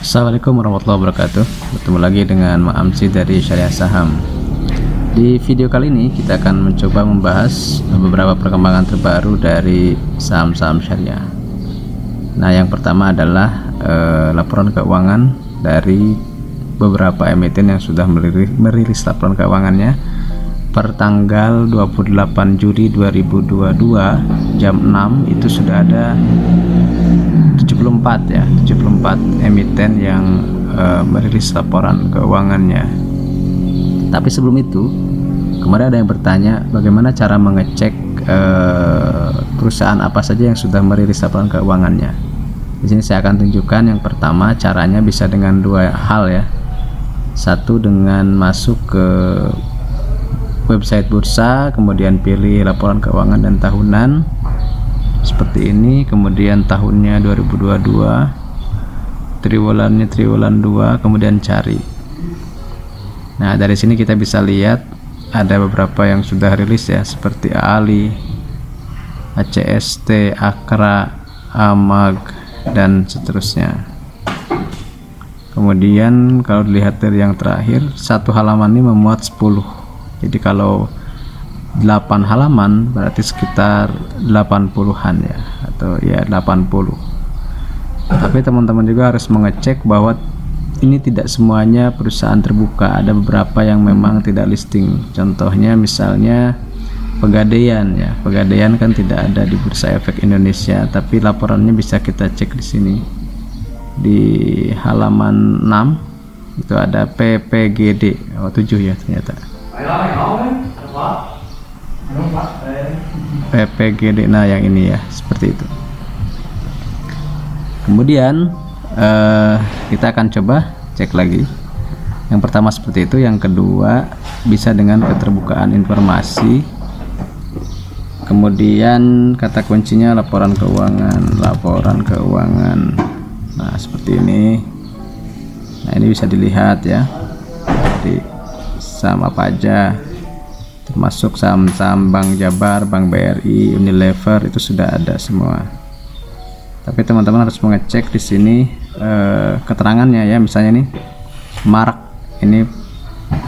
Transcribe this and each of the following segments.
Assalamualaikum warahmatullahi wabarakatuh. Bertemu lagi dengan Ma'amsi dari Syariah Saham. Di video kali ini kita akan mencoba membahas beberapa perkembangan terbaru dari saham-saham syariah. Nah, yang pertama adalah laporan keuangan dari beberapa emiten yang sudah merilis laporan keuangannya per tanggal 28 Juli 2022 jam 6 itu sudah ada 74 emiten yang merilis laporan keuangannya. Tapi sebelum itu, kemarin ada yang bertanya bagaimana cara mengecek perusahaan apa saja yang sudah merilis laporan keuangannya. Di sini saya akan tunjukkan. Yang pertama, caranya bisa dengan dua hal ya. Satu, dengan masuk ke website bursa, kemudian pilih laporan keuangan dan tahunan seperti ini, kemudian tahunnya 2022, triwulannya triwulan 2, kemudian cari. Nah, dari sini kita bisa lihat ada beberapa yang sudah rilis ya, seperti Ali, ACST, Akra, Amag, dan seterusnya. Kemudian kalau dilihat dari yang terakhir, satu halaman ini memuat 10. Jadi kalau 8 halaman berarti sekitar 80-an ya, atau ya 80. Tapi teman-teman juga harus mengecek bahwa ini tidak semuanya perusahaan terbuka, ada beberapa yang memang tidak listing. Contohnya misalnya Pegadaian ya, Pegadaian kan tidak ada di Bursa Efek Indonesia, tapi laporannya bisa kita cek di sini. Di halaman 6 itu ada PPGD, 7 ya ternyata. PPGD, nah yang ini ya, seperti itu. Kemudian kita akan coba cek lagi. Yang pertama seperti itu, yang kedua bisa dengan keterbukaan informasi. Kemudian kata kuncinya laporan keuangan, laporan keuangan. Nah seperti ini. Nah ini bisa dilihat ya, jadi saham apa aja, termasuk saham-saham Bank Jabar, Bank BRI, Unilever, itu sudah ada semua. Tapi teman-teman harus mengecek di sini keterangannya ya. Misalnya nih Marak, ini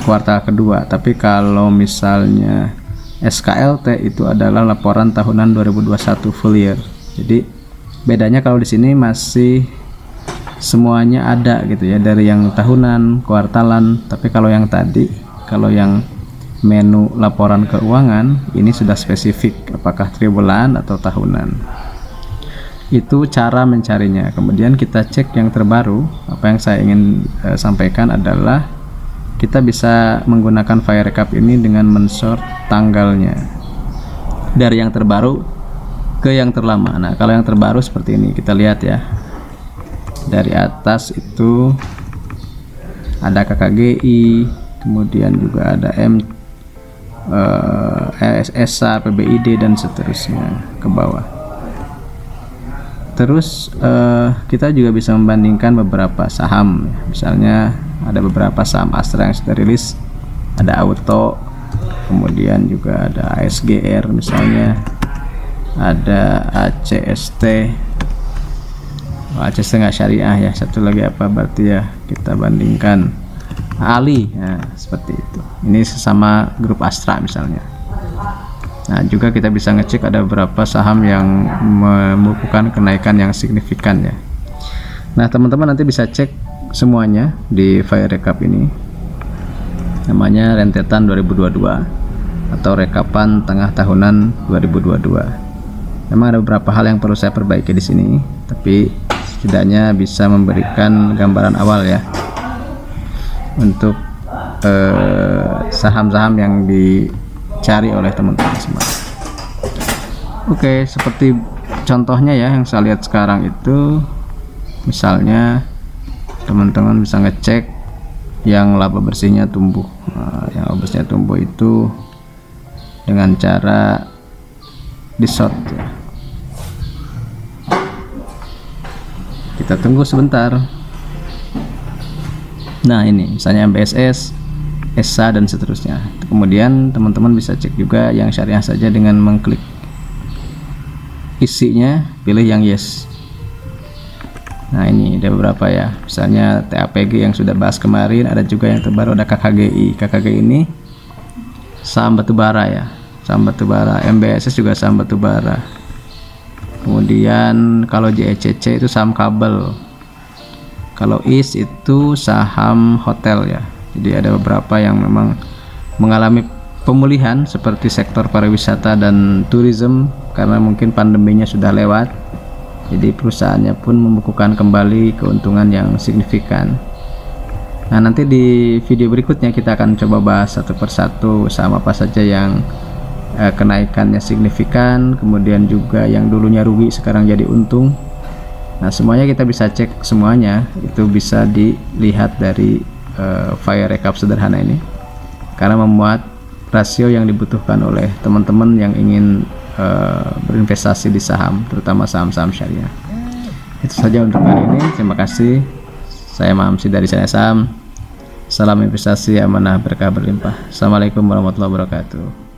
kuartal kedua, tapi kalau misalnya SKLT itu adalah laporan tahunan 2021 full year. Jadi bedanya kalau di sini masih semuanya ada gitu ya, dari yang tahunan, kuartalan. Tapi kalau yang tadi, kalau yang menu laporan keuangan ini sudah spesifik apakah triwulan atau tahunan. Itu cara mencarinya. Kemudian kita cek yang terbaru. Apa yang saya ingin sampaikan adalah kita bisa menggunakan file recap ini dengan mensort tanggalnya dari yang terbaru ke yang terlama. Nah kalau yang terbaru seperti ini, kita lihat ya, dari atas itu ada KKGI, kemudian juga ada SSA, PBID, dan seterusnya ke bawah. Terus kita juga bisa membandingkan beberapa saham. Misalnya ada beberapa saham Astra yang sudah rilis, ada Auto, kemudian juga ada ASGR misalnya, ada ACST. ACST nggak syariah ya. Satu lagi apa berarti ya, kita bandingkan Ali, nah seperti itu. Ini sesama grup Astra misalnya. Nah juga kita bisa ngecek ada beberapa saham yang membukukan kenaikan yang signifikan ya. Nah teman-teman nanti bisa cek semuanya di file recap ini, namanya rentetan 2022 atau rekapan tengah tahunan 2022. Memang ada beberapa hal yang perlu saya perbaiki di sini, tapi setidaknya bisa memberikan gambaran awal ya untuk saham-saham yang dicari oleh teman-teman semua. Oke, seperti contohnya ya yang saya lihat sekarang itu, misalnya teman-teman bisa ngecek yang laba bersihnya tumbuh. Nah, yang laba bersihnya tumbuh itu dengan cara di short ya. Kita tunggu sebentar. Nah ini misalnya BSS, ESA, dan seterusnya. Kemudian teman-teman bisa cek juga yang syariah saja dengan mengklik isinya, pilih yang yes. Nah ini ada beberapa ya, misalnya TAPG yang sudah bahas kemarin, ada juga yang terbaru ada KKGI. KKGI ini saham batubara ya, saham batubara. MBSS juga saham batubara. Kemudian kalau JECC itu saham kabel, kalau IS itu saham hotel ya. Jadi ada beberapa yang memang mengalami pemulihan seperti sektor pariwisata dan tourism karena mungkin pandeminya sudah lewat. Jadi perusahaannya pun membukukan kembali keuntungan yang signifikan. Nah nanti di video berikutnya kita akan coba bahas satu persatu saham apa saja yang kenaikannya signifikan, kemudian juga yang dulunya rugi sekarang jadi untung. Nah semuanya kita bisa cek semuanya, itu bisa dilihat dari file recap sederhana ini, karena memuat rasio yang dibutuhkan oleh teman-teman yang ingin berinvestasi di saham, terutama saham-saham syariah. Itu saja untuk hari ini. Terima kasih. Saya Mamsi dari Sana Saham. Salam investasi amanah berkah berlimpah. Assalamualaikum warahmatullahi wabarakatuh.